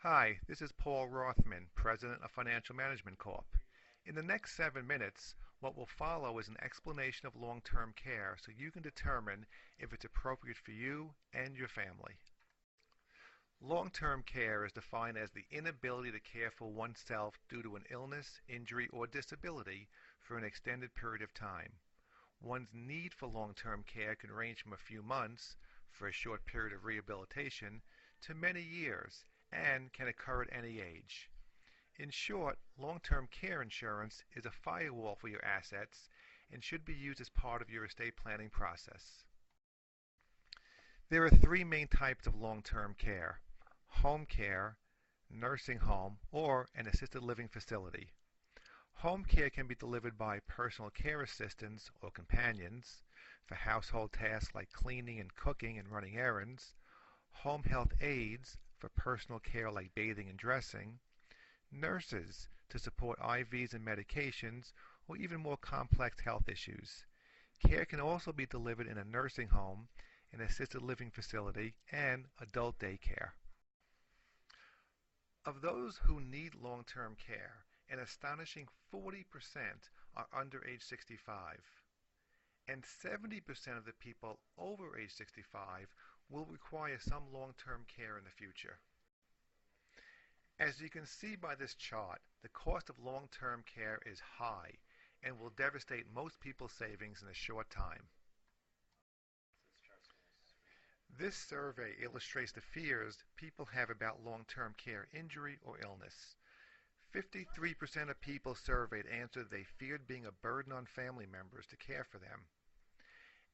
Hi, this is Paul Rothman, President of Financial Management Corp. In the next 7 minutes, what will follow is an explanation of long-term care so you can determine if it's appropriate for you and your family. Long-term care is defined as the inability to care for oneself due to an illness, injury, or disability for an extended period of time. One's need for long-term care can range from a few months, for a short period of rehabilitation, to many years, and can occur at any age. In short, long-term care insurance is a firewall for your assets and should be used as part of your estate planning process. There are three main types of long-term care: home care, nursing home, or an assisted living facility. Home care can be delivered by personal care assistants or companions for household tasks like cleaning and cooking and running errands, home health aides for personal care like bathing and dressing, nurses to support IVs and medications, or even more complex health issues. Care can also be delivered in a nursing home, an assisted living facility, and adult daycare. Of those who need long-term care, an astonishing 40% are under age 65, and 70% of the people over age 65 will require some long-term care in the future. As you can see by this chart, the cost of long-term care is high and will devastate most people's savings in a short time. This survey illustrates the fears people have about long-term care injury or illness. 53% of people surveyed answered they feared being a burden on family members to care for them.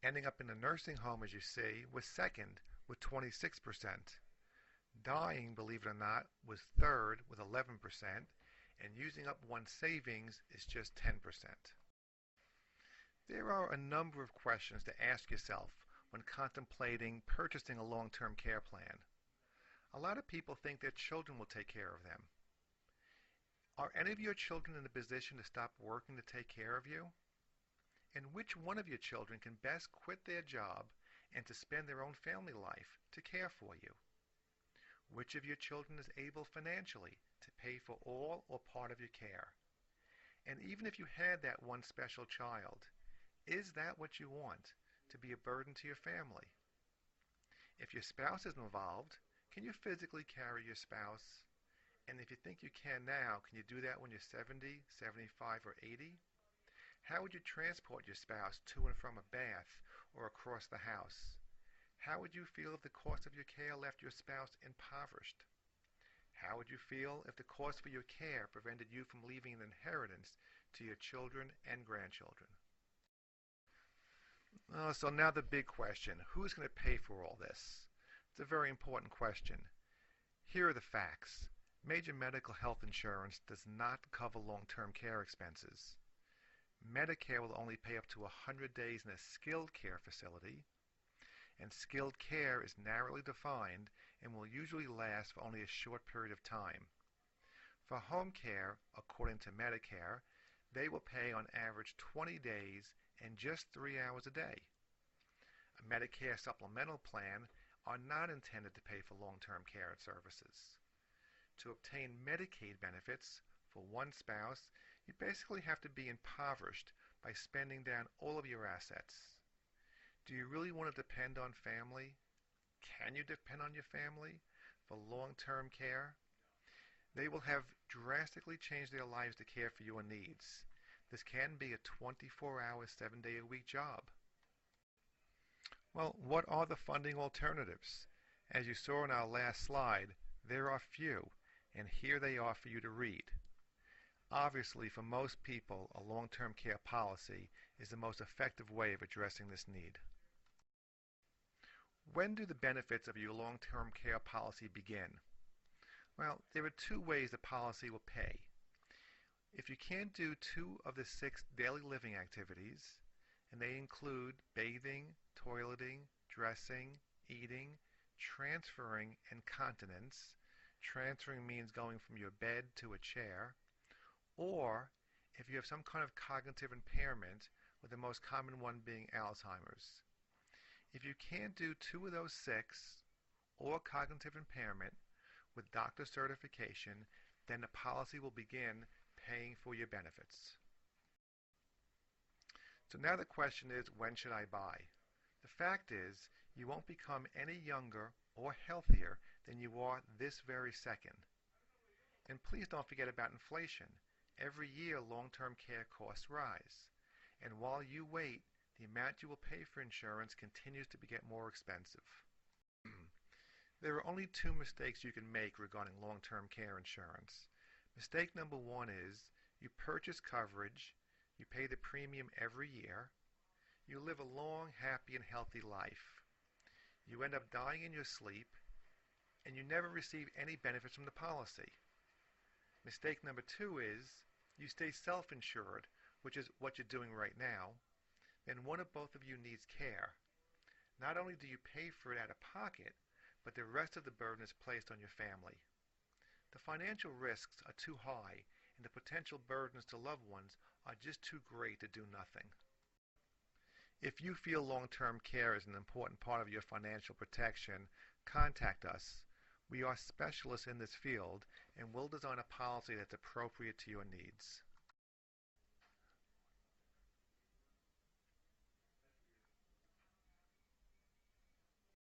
Ending up in a nursing home, as you see, was second with 26%. Dying, believe it or not, was third with 11%, and using up one's savings is just 10%. There are a number of questions to ask yourself when contemplating purchasing a long-term care plan. A lot of people think their children will take care of them. Are any of your children in a position to stop working to take care of you? And which one of your children can best quit their job and to spend their own family life to care for you? Which of your children is able financially to pay for all or part of your care? And even if you had that one special child, is that what you want, to be a burden to your family? If your spouse is involved, can you physically carry your spouse? And if you think you can now, can you do that when you're 70, 75, or 80? How would you transport your spouse to and from a bath or across the house? How would you feel if the cost of your care left your spouse impoverished? How would you feel if the cost for your care prevented you from leaving an inheritance to your children and grandchildren? So now the big question: who's going to pay for all this? It's a very important question. Here are the facts. Major medical health insurance does not cover long-term care expenses. Medicare will only pay up to 100 days in a skilled care facility, and skilled care is narrowly defined and will usually last for only a short period of time. For home care, according to Medicare, they will pay on average 20 days and just 3 hours a day. A Medicare supplemental plan are not intended to pay for long-term care services. To obtain Medicaid benefits for one spouse, you basically have to be impoverished by spending down all of your assets. Do you really want to depend on family? Can you depend on your family for long-term care? They will have drastically changed their lives to care for your needs. This can be a 24-hour, 7-day-a-week job. Well, what are the funding alternatives? As you saw in our last slide, there are few, and here they are for you to read. Obviously, for most people, a long-term care policy is the most effective way of addressing this need. When do the benefits of your long-term care policy begin? Well, there are two ways the policy will pay. If you can't do 2 of the 6 daily living activities, and they include bathing, toileting, dressing, eating, transferring, and continence. Transferring means going from your bed to a chair. Or if you have some kind of cognitive impairment, with the most common one being Alzheimer's. If you can't do 2 of those 6, or cognitive impairment, with doctor certification, then the policy will begin paying for your benefits. So now the question is, when should I buy? The fact is, you won't become any younger or healthier than you are this very second. And please don't forget about inflation. Every year, long-term care costs rise. And while you wait, the amount you will pay for insurance continues to get more expensive. There are only two mistakes you can make regarding long-term care insurance. Mistake number one is you purchase coverage, you pay the premium every year, you live a long, happy, and healthy life. You end up dying in your sleep, and you never receive any benefits from the policy. Mistake number two is you stay self-insured, which is what you're doing right now, then one or both of you needs care. Not only do you pay for it out of pocket, but the rest of the burden is placed on your family. The financial risks are too high, and the potential burdens to loved ones are just too great to do nothing. If you feel long-term care is an important part of your financial protection, contact us. We are specialists in this field and will design a policy that's appropriate to your needs.